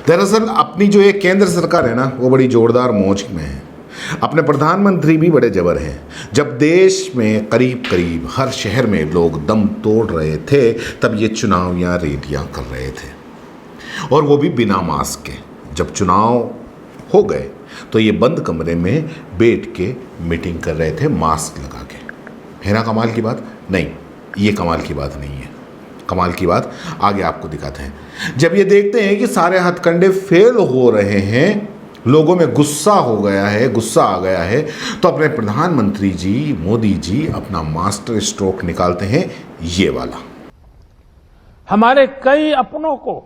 दरअसल अपनी जो ये केंद्र सरकार है ना, वो बड़ी जोरदार मौज में है। अपने प्रधानमंत्री भी बड़े जबर हैं। जब देश में करीब करीब हर शहर में लोग दम तोड़ रहे थे, तब ये चुनाव या रैलियां कर रहे थे, और वो भी बिना मास्क के। जब चुनाव हो गए तो ये बंद कमरे में बैठ के मीटिंग कर रहे थे मास्क लगा के। है ना कमाल की बात? नहीं, ये कमाल की बात नहीं है। कमाल की बात आगे आपको दिखाते हैं। जब ये देखते हैं कि सारे हथकंडे फेल हो रहे हैं, लोगों में गुस्सा आ गया है, तो अपने प्रधानमंत्री जी मोदी जी अपना मास्टर स्ट्रोक निकालते हैं, ये वाला। हमारे कई अपनों को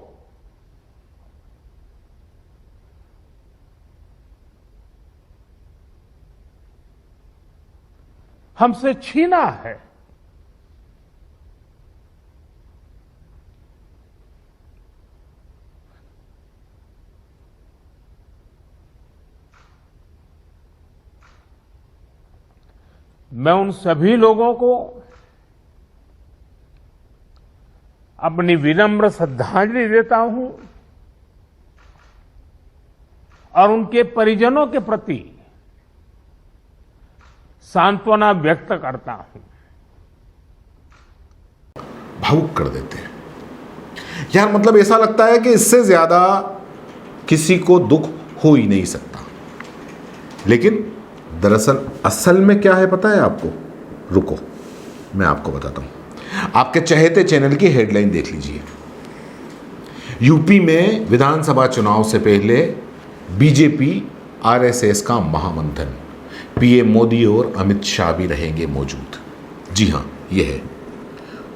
हमसे छीना है। मैं उन सभी लोगों को अपनी विनम्र श्रद्धांजलि देता हूं और उनके परिजनों के प्रति सांत्वना व्यक्त करता हूं। भावुक कर देते हैं यार। मतलब ऐसा लगता है कि इससे ज्यादा किसी को दुख हो ही नहीं सकता। लेकिन दरअसल असल में क्या है पता है आपको? रुको, मैं आपको बताता हूं। आपके चहेते चैनल की हेडलाइन देख लीजिए। यूपी में विधानसभा चुनाव से पहले बीजेपी आरएसएस का महामंथन, पीएम मोदी और अमित शाह भी रहेंगे मौजूद। जी हां, यह है।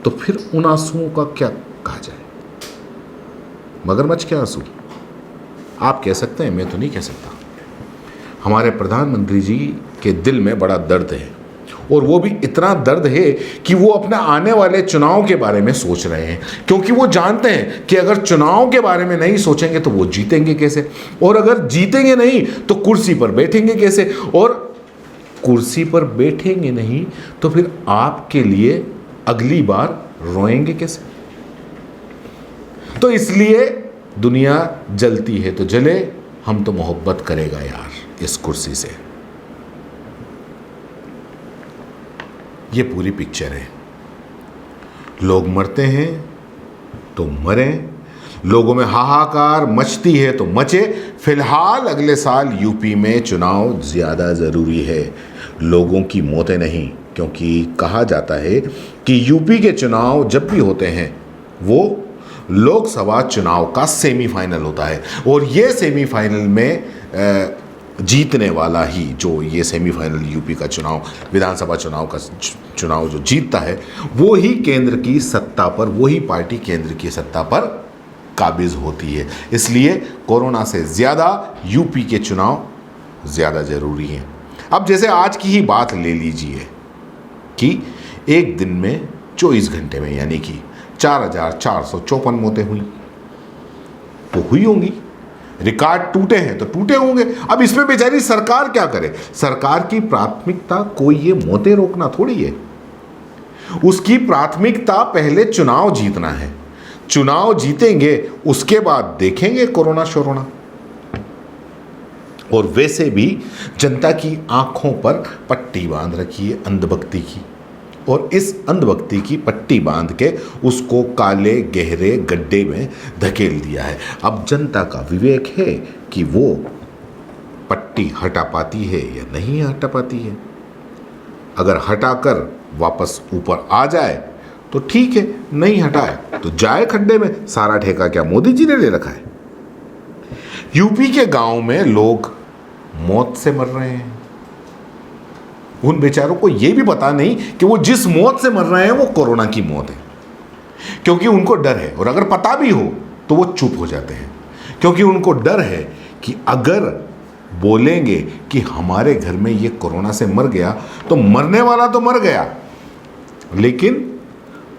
तो फिर उन आंसुओं का क्या कहा जाए? मगरमच्छ के आंसू आप कह सकते हैं, मैं तो नहीं कह सकता। हमारे प्रधानमंत्री जी के दिल में बड़ा दर्द है, और वो भी इतना दर्द है कि वो अपने आने वाले चुनाव के बारे में सोच रहे हैं, क्योंकि वो जानते हैं कि अगर चुनाव के बारे में नहीं सोचेंगे तो वो जीतेंगे कैसे, और अगर जीतेंगे नहीं तो कुर्सी पर बैठेंगे कैसे, और कुर्सी पर बैठेंगे नहीं तो फिर आपके लिए अगली बार रोएंगे कैसे। तो इसलिए दुनिया जलती है तो जले, हम तो मोहब्बत करेगा यार इस कुर्सी से। ये पूरी पिक्चर है। लोग मरते हैं तो मरें, लोगों में हाहाकार मचती है तो मचे। फिलहाल अगले साल यूपी में चुनाव ज्यादा जरूरी है, लोगों की मौतें नहीं, क्योंकि कहा जाता है कि यूपी के चुनाव जब भी होते हैं वो लोकसभा चुनाव का सेमीफाइनल होता है, और ये सेमीफाइनल में जीतने वाला ही, जो ये सेमीफाइनल यूपी का चुनाव, विधानसभा चुनाव का चुनाव जो जीतता है, वो ही केंद्र की सत्ता पर, वही पार्टी केंद्र की सत्ता पर काबिज होती है। इसलिए कोरोना से ज़्यादा यूपी के चुनाव ज़्यादा ज़रूरी हैं। अब जैसे आज की ही बात ले लीजिए कि एक दिन में 24 घंटे में यानी कि 4,454 मौतें हुई, तो हुई होंगी। रिकॉर्ड टूटे हैं तो टूटे होंगे। अब इसमें बेचारी सरकार क्या करे? सरकार की प्राथमिकता कोई ये मौतें रोकना थोड़ी है। उसकी प्राथमिकता पहले चुनाव जीतना है। चुनाव जीतेंगे उसके बाद देखेंगे कोरोना शोरोना। और वैसे भी जनता की आंखों पर पट्टी बांध रखी है अंधभक्ति की, और इस अंधभक्ति की पट्टी बांध के उसको काले गहरे गड्ढे में धकेल दिया है। अब जनता का विवेक है कि वो पट्टी हटा पाती है या नहीं हटा पाती है। अगर हटाकर वापस ऊपर आ जाए तो ठीक है, नहीं हटाए तो जाए खड्डे में। सारा ठेका क्या मोदी जी ने ले रखा है? यूपी के गांव में लोग मौत से मर रहे हैं। उन बेचारों को यह भी पता नहीं कि वो जिस मौत से मर रहे हैं वो कोरोना की मौत है, क्योंकि उनको डर है। और अगर पता भी हो तो वो चुप हो जाते हैं, क्योंकि उनको डर है कि अगर बोलेंगे कि हमारे घर में ये कोरोना से मर गया तो मरने वाला तो मर गया, लेकिन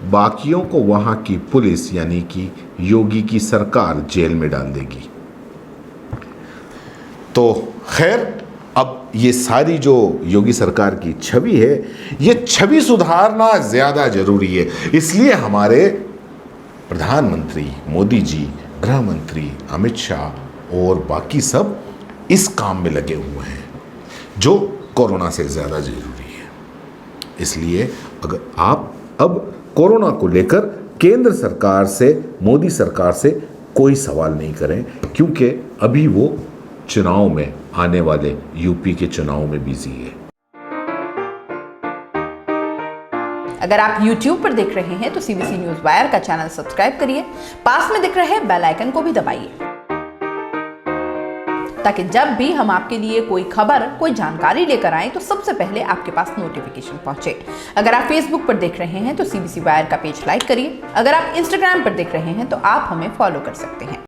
बाकियों को वहां की पुलिस यानी कि योगी की सरकार जेल में डाल देगी। तो खैर, अब ये सारी जो योगी सरकार की छवि है, ये छवि सुधारना ज़्यादा जरूरी है। इसलिए हमारे प्रधानमंत्री मोदी जी गृह मंत्री अमित शाह और बाकी सब इस काम में लगे हुए हैं जो कोरोना से ज़्यादा ज़रूरी है। इसलिए अगर आप अब कोरोना को लेकर केंद्र सरकार से, मोदी सरकार से कोई सवाल नहीं करें, क्योंकि अभी वो चुनाव में, आने वाले यूपी के चुनाव में बिजी है। अगर आप YouTube पर देख रहे हैं तो CBC न्यूज़ वायर का चैनल सब्सक्राइब करिए, पास में दिख रहे बेल आइकन को भी दबाइए, ताकि जब भी हम आपके लिए कोई खबर, कोई जानकारी लेकर आए तो सबसे पहले आपके पास नोटिफिकेशन पहुंचे। अगर आप Facebook पर देख रहे हैं तो CBC वायर का पेज लाइक करिए। अगर आप Instagram पर देख रहे हैं तो आप हमें फॉलो कर सकते हैं।